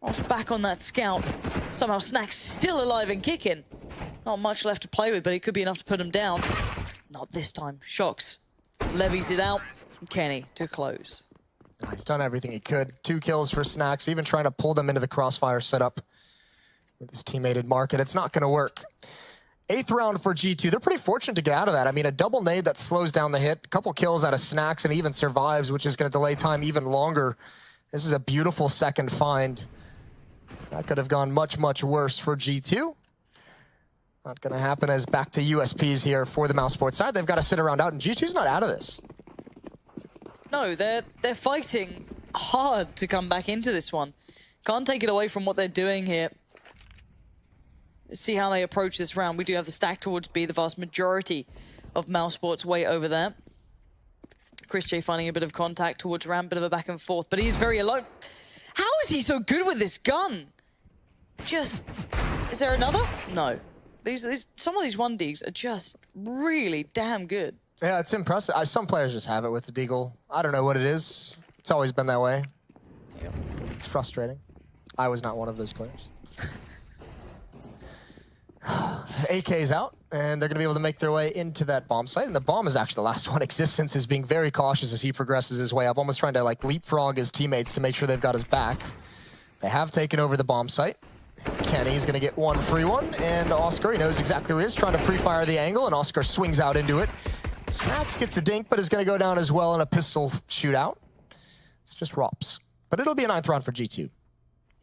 S1: Off back on that Scout. Somehow Snacks still alive and kicking. Not much left to play with, but it could be enough to put him down. Not this time. Shocks levies it out. Kenny to close.
S2: He's done everything he could. 2 kills for Snacks, even trying to pull them into the crossfire setup with his teammated Market. It's not going to work. 8th round for G2. They're pretty fortunate to get out of that. I mean, a double nade that slows down the hit, a couple kills out of Snacks, and even survives, which is going to delay time even longer. This is a beautiful second find. That could have gone much, much worse for G2. Not going to happen, as back to USPs here for the Mousesports side. They've got to sit around out, and G2's not out of this.
S1: No, they're fighting hard to come back into this one. Can't take it away from what they're doing here. See how they approach this round. We do have the stack towards B, the vast majority of Mousesports way over there. Chris J finding a bit of contact towards ramp, bit of a back and forth, but he's very alone. How is he so good with this gun? Just, is there another? No. Some of these 1Ds are just really damn good.
S2: Yeah, it's impressive. Some players just have it with the Deagle. I don't know what it is. It's always been that way.
S1: Yep.
S2: It's frustrating. I was not one of those players. AK's out, and they're going to be able to make their way into that bomb site. And the bomb is actually the last one. Existence is being very cautious as he progresses his way up, almost trying to like leapfrog his teammates to make sure they've got his back. They have taken over the bomb site. Kenny's going to get one free one, and Oscar, he knows exactly where he is, trying to pre-fire the angle, and Oscar swings out into it. Snacks gets a dink, but is going to go down as well in a pistol shootout. It's just ROPS. But it'll be a 9th round for G2.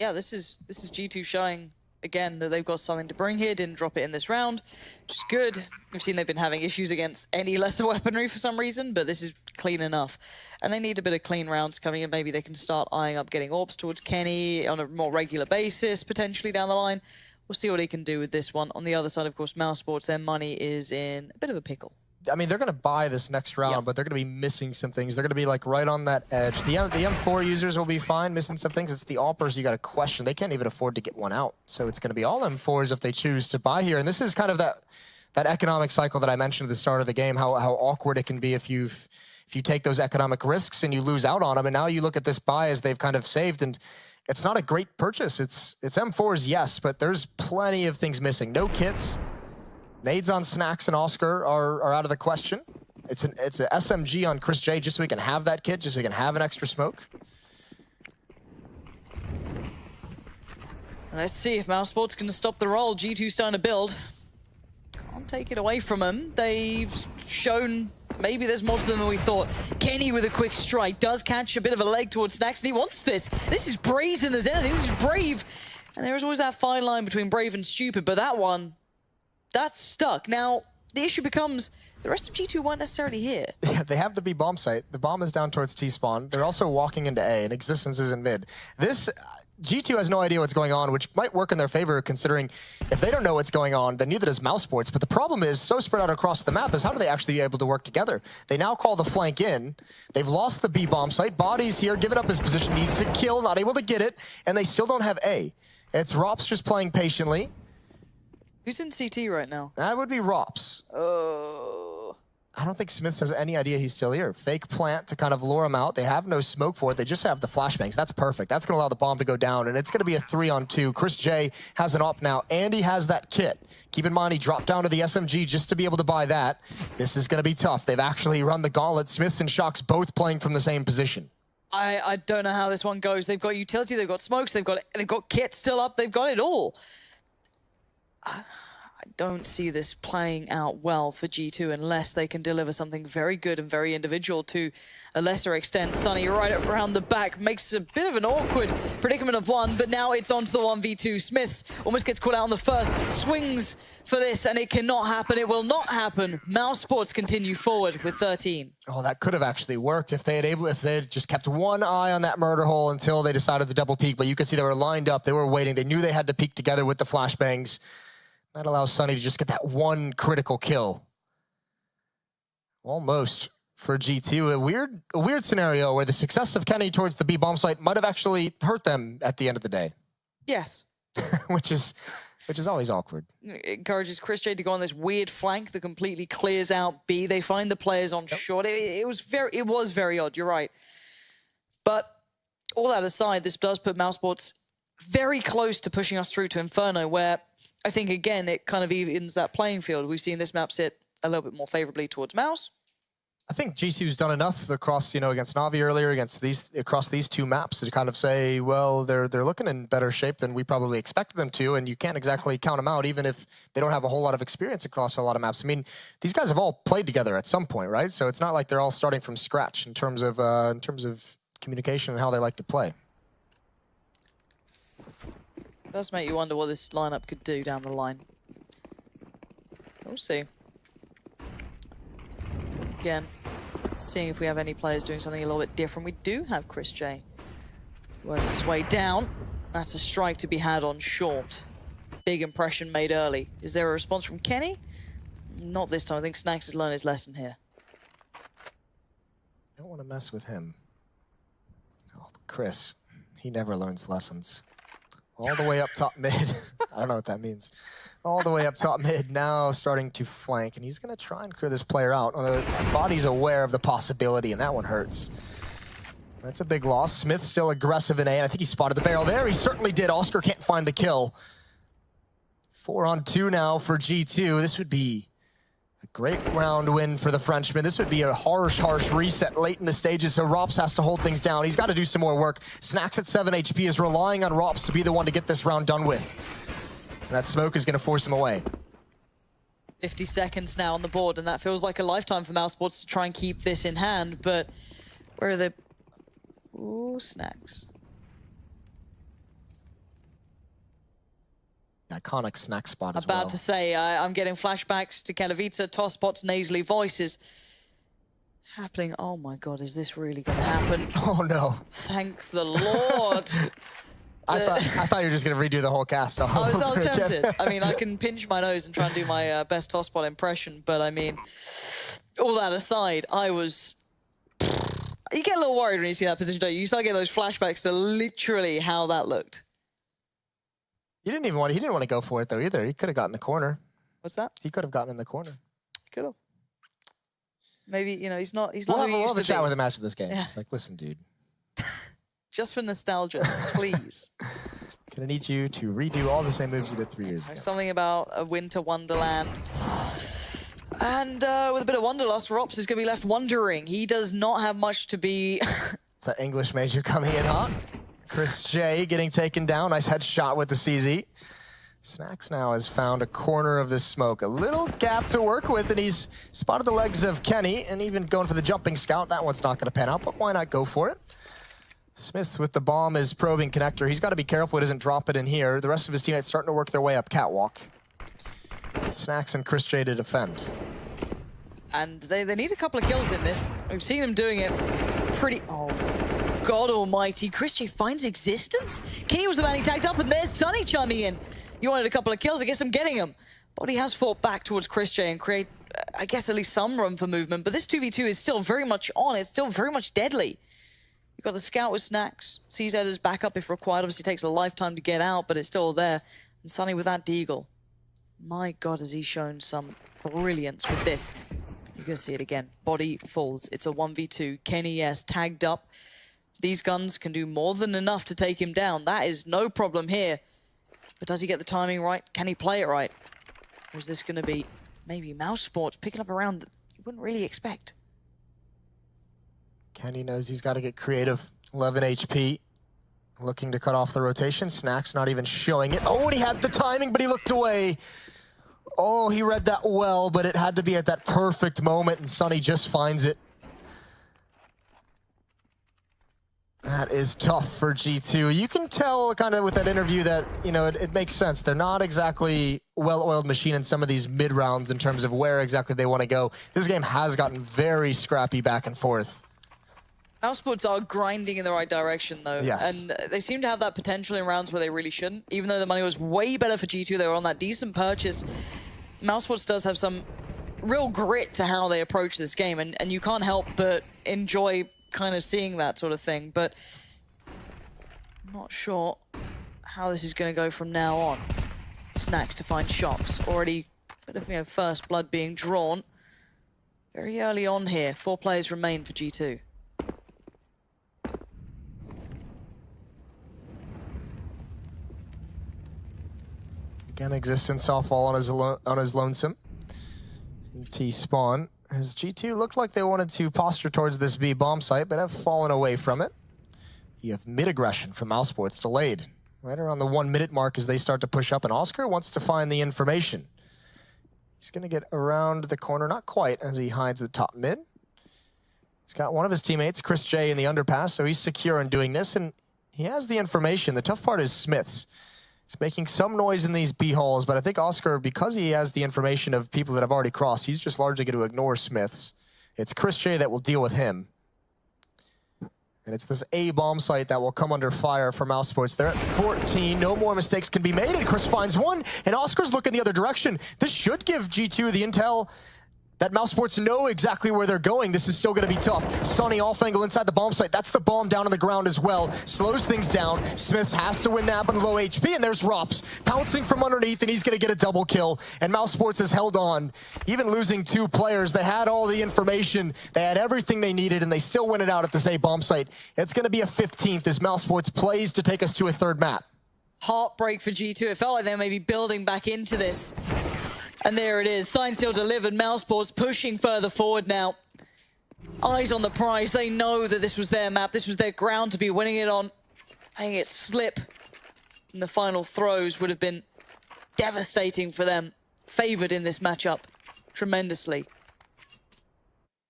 S1: Yeah, this is G2 showing again that they've got something to bring here. Didn't drop it in this round, which is good. We've seen they've been having issues against any lesser weaponry for some reason, but this is clean enough. And they need a bit of clean rounds coming in. Maybe they can start eyeing up getting orbs towards Kenny on a more regular basis, potentially down the line. We'll see what he can do with this one. On the other side, of course, Mousesports, their money is in a bit of a pickle.
S2: I mean, they're going to buy this next round, but they're going to be missing some things. They're going to be like right on that edge. The M4 users will be fine, missing some things. It's the Alpers you got to question. They can't even afford to get one out. So it's going to be all M4s if they choose to buy here. And this is kind of that economic cycle that I mentioned at the start of the game, how awkward it can be if you take those economic risks and you lose out on them. And now you look at this buy as they've kind of saved, and it's not a great purchase. It's M4s, yes, but there's plenty of things missing. No kits. Nades on Snacks and Oscar are out of the question. It's an SMG on Chris J just so we can have that kit, just so we can have an extra smoke.
S1: Let's see if Mousesports can stop the roll. G2 starting to build. Can't take it away from them. They've shown maybe there's more to them than we thought. Kenny with a quick strike does catch a bit of a leg towards Snacks, and he wants this. This is brazen as anything. This is brave. And there is always that fine line between brave and stupid, but that one, that's stuck. Now, the issue becomes the rest of G2 weren't necessarily here.
S2: Yeah, they have the B bomb site. The bomb is down towards T-spawn. They're also walking into A, and Existence is in mid. This, G2 has no idea what's going on, which might work in their favor, considering if they don't know what's going on, then neither does Mousesports. But the problem is, so spread out across the map, is how do they actually be able to work together? They now call the flank in. They've lost the B bomb site. Body's here, giving up his position, needs to kill, not able to get it, and they still don't have A. It's ROPS just playing patiently.
S1: Who's in CT right now?
S2: That would be ROPS.
S1: Oh.
S2: I don't think Smith has any idea he's still here. Fake plant to kind of lure him out. They have no smoke for it. They just have the flashbangs. That's perfect. That's going to allow the bomb to go down, and it's going to be a 3-on-2. Chris J has an op now, and he has that kit. Keep in mind, he dropped down to the SMG just to be able to buy that. This is going to be tough. They've actually run the gauntlet. Smiths and Shocks both playing from the same position.
S1: I don't know how this one goes. They've got utility, they've got smokes, they've got kit still up, they've got it all. I don't see this playing out well for G2 unless they can deliver something very good and very individual to a lesser extent. Sunny right around the back makes a bit of an awkward predicament of one, but now it's onto the 1v2. Smiths almost gets caught out on the first, swings for this, and it cannot happen. It will not happen. Mousesports continue forward with 13.
S2: Oh, that could have actually worked if they had just kept one eye on that murder hole until they decided to double peek. But you could see they were lined up, they were waiting, they knew they had to peek together with the flashbangs. That allows Sunny to just get that one critical kill. Almost for G2. A weird scenario where the success of Kenny towards the B bomb site might have actually hurt them at the end of the day.
S1: Yes.
S2: which is always awkward.
S1: It encourages Chris J to go on this weird flank that completely clears out B. They find the players on short. It was very odd, you're right. But all that aside, this does put Mousesports very close to pushing us through to Inferno, where I think, again, it kind of evens that playing field. We've seen this map sit a little bit more favorably towards Mouse.
S2: I think G2's done enough across, against Navi earlier, across these two maps to kind of say, well, they're looking in better shape than we probably expected them to, and you can't exactly count them out, even if they don't have a whole lot of experience across a lot of maps. I mean, these guys have all played together at some point, right? So it's not like they're all starting from scratch in terms of communication and how they like to play.
S1: It does make you wonder what this lineup could do down the line. We'll see. Again, seeing if we have any players doing something a little bit different. We do have Chris J working his way down. That's a strike to be had on short. Big impression made early. Is there a response from Kenny? Not this time. I think Snacks has learned his lesson here.
S2: Don't want to mess with him. Oh, Chris, he never learns lessons. All the way up top mid. I don't know what that means. All the way up top mid, now starting to flank, and he's going to try and clear this player out. Although Body's aware of the possibility, and that one hurts. That's a big loss. Smith still aggressive in A, and I think he spotted the barrel there. He certainly did. Oscar can't find the kill. 4-on-2 now for G2. This would be a great round win for the Frenchman. This would be a harsh reset late in the stages, so Rops has to hold things down. He's got to do some more work. Snacks at 7 HP is relying on Rops to be the one to get this round done with. And that smoke is going to force him away.
S1: 50 seconds now on the board, and that feels like a lifetime for Mousesports to try and keep this in hand, but where are the... Ooh, Snacks.
S2: Iconic snack spot as
S1: About to say, I'm getting flashbacks to Kelavica, Tosspot's nasally voices happening. Oh my God, is this really going to happen?
S2: Oh no.
S1: Thank the Lord.
S2: I thought you were just going to redo the whole cast.
S1: I was tempted. I mean, I can pinch my nose and try and do my best Tosspot impression, but I mean, all that aside, I was... You get a little worried when you see that position, don't you? You start getting those flashbacks to literally how that looked.
S2: He didn't want to go for it though either. He could have gotten in the corner.
S1: What's that?
S2: He could have gotten in the corner.
S1: Could have. Maybe, he's not
S2: We'll
S1: who he used
S2: have
S1: to
S2: a chat
S1: be.
S2: with him after this game.
S1: Yeah.
S2: It's like, listen, dude.
S1: Just for nostalgia, please.
S2: Gonna need you to redo all the same moves you did 3 years ago.
S1: Something about a winter wonderland. And with a bit of wanderlust, Rops is going to be left wondering. He does not have much to be...
S2: It's that English major coming in hot. Chris J getting taken down. Nice headshot with the CZ. Snacks now has found a corner of this smoke. A little gap to work with, and he's spotted the legs of Kenny, and even going for the jumping scout. That one's not going to pan out, but why not go for it? Smith with the bomb is probing connector. He's got to be careful he doesn't drop it in here. The rest of his teammates starting to work their way up catwalk. Snacks and Chris J to defend.
S1: And they need a couple of kills in this. We've seen them doing it pretty... Oh, God almighty. Chris J finds existence? Kenny was the man he tagged up, and there's Sunny chiming in. You wanted a couple of kills, I guess I'm getting them. But he has fought back towards Chris J and create, I guess, at least some room for movement. But this 2v2 is still very much on. It's still very much deadly. You've got the scout with Snacks. CZ as backup if required. Obviously takes a lifetime to get out, but it's still there. And Sunny with that deagle. My God, has he shown some brilliance with this. You're going to see it again. Body falls. It's a 1v2. Kenny, yes, tagged up. These guns can do more than enough to take him down. That is no problem here. But does he get the timing right? Can he play it right? Or is this going to be maybe Mousesports picking up a round that you wouldn't really expect?
S2: Kenny knows he's got to get creative. 11 HP. Looking to cut off the rotation. Snacks not even showing it. Oh, and he had the timing, but he looked away. Oh, he read that well, but it had to be at that perfect moment, and Sonny just finds it. That is tough for G2. You can tell kind of with that interview that, you know, it makes sense. They're not exactly well-oiled machine in some of these mid-rounds in terms of where exactly they want to go. This game has gotten very scrappy back and forth.
S1: Mousesports are grinding in the right direction, though.
S2: Yes.
S1: And they seem to have that potential in rounds where they really shouldn't. Even though the money was way better for G2, they were on that decent purchase. Mousesports does have some real grit to how they approach this game, and you can't help but enjoy kind of seeing that sort of thing. But I'm not sure how this is going to go from now on. Snacks to find Shocks. Already a bit of, you know, first blood being drawn. Very early on here. 4 players remain for G2.
S2: Again, Existence off all on his lonesome. T-spawn. As G2 looked like they wanted to posture towards this B bomb site, but have fallen away from it. You have mid-aggression from Mousesports delayed. Right around the 1 minute mark as they start to push up, and Oscar wants to find the information. He's gonna get around the corner, not quite, as he hides the top mid. He's got one of his teammates, Chris J, in the underpass, so he's secure in doing this, and he has the information. The tough part is Smiths. He's making some noise in these B halls, but I think Oscar, because he has the information of people that have already crossed, he's just largely going to ignore Smiths. It's Chris J that will deal with him. And it's this A bomb site that will come under fire for Mousesports. They're at 14. No more mistakes can be made, and Chris finds one, and Oscar's looking the other direction. This should give G2 the intel that Mousesports know exactly where they're going. This is still going to be tough. Sonny off angle inside the bomb site. That's the bomb down on the ground as well. Slows things down. Smiths has to win that on low HP, and there's Rops pouncing from underneath, and he's going to get a double kill. And Mousesports has held on. Even losing 2 players, they had all the information. They had everything they needed, and they still win it out at this A bomb site. It's going to be a 15th as Mousesports plays to take us to a 3rd map.
S1: Heartbreak for G2. It felt like they may be building back into this. And there it is, sign seal delivered. Mousesports pushing further forward now. Eyes on the prize. They know that this was their map. This was their ground to be winning it on. Letting it slip in the final throws would have been devastating for them. Favored in this matchup tremendously.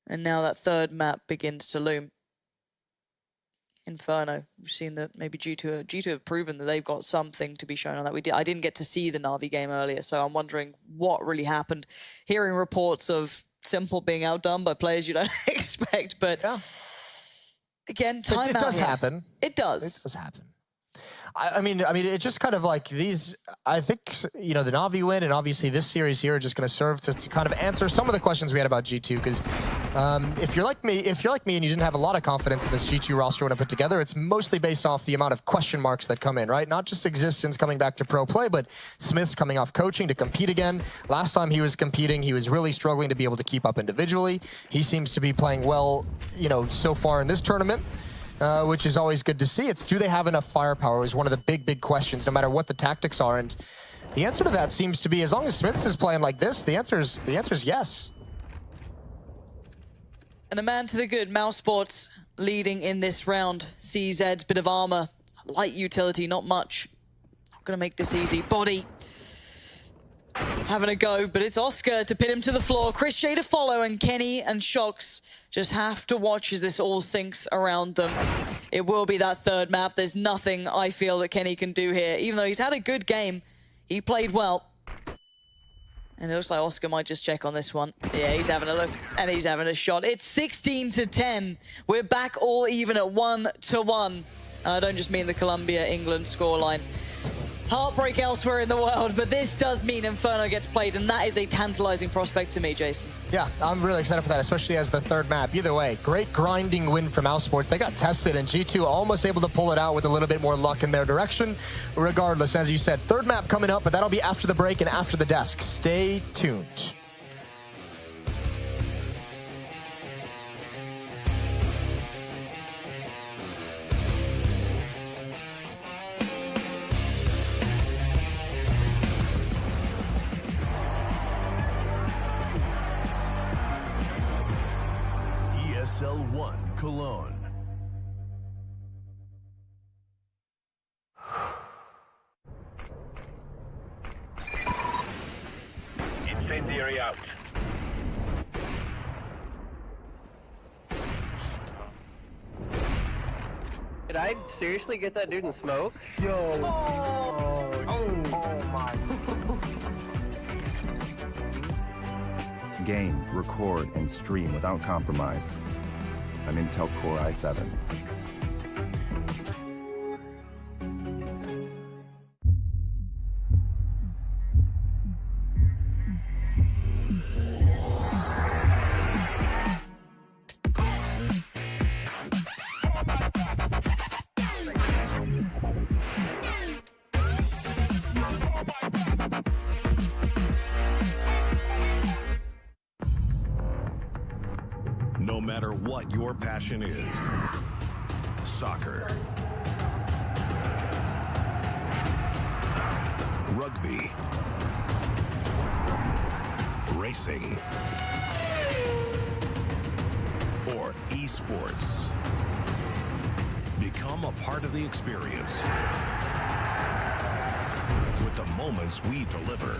S1: And now that 3rd map begins to loom. Inferno. We've seen that maybe G2 have proven that they've got something to be shown on that. I didn't get to see the Na'Vi game earlier, so I'm wondering what really happened. Hearing reports of Simple being outdone by players you don't expect, but yeah. Again, time
S2: it does happen.
S1: It does.
S2: It does happen. I mean, it just kind of like these. I think, you know, the Na'Vi win, and obviously this series here are just going to serve to kind of answer some of the questions we had about G2. Because if you're like me, and you didn't have a lot of confidence in this G2 roster when I put together, it's mostly based off the amount of question marks that come in, right? Not just Existence coming back to pro play, but Smith's coming off coaching to compete again. Last time he was competing, he was really struggling to be able to keep up individually. He seems to be playing well, you know, so far in this tournament. Which is always good to see. It's, do they have enough firepower is one of the big questions, no matter what the tactics are. And the answer to that seems to be, as long as Smiths is playing like this, the answer is yes.
S1: And a man to the good, Mousesports leading in this round. CZ's bit of armor, light utility, not much. Not gonna make this easy. Body having a go, but it's Oscar to pin him to the floor. Chris J to follow, and Kenny and Shocks just have to watch as this all sinks around them. It will be that 3rd map. There's nothing I feel that Kenny can do here. Even though he's had a good game, he played well. And it looks like Oscar might just check on this one. Yeah, he's having a look, and he's having a shot. It's 16-10. We're back all even at 1-1. I don't just mean the Colombia-England scoreline. Heartbreak elsewhere in the world, but this does mean Inferno gets played, and that is a tantalizing prospect to me, Jason.
S2: Yeah, I'm really excited for that, especially as the 3rd map. Either way, great grinding win for Mousesports. They got tested, and G2 almost able to pull it out with a little bit more luck in their direction. Regardless, as you said, 3rd map coming up, but that'll be after the break and after the desk. Stay tuned.
S3: ESL One Cologne.
S4: Incendiary out.
S5: Did I seriously get that dude in smoke?
S6: Yo. Oh my.
S7: Game, record, and stream without compromise. An Intel Core i7.
S3: No matter what your passion is, soccer, rugby, racing, or esports, become a part of the experience with the moments we deliver.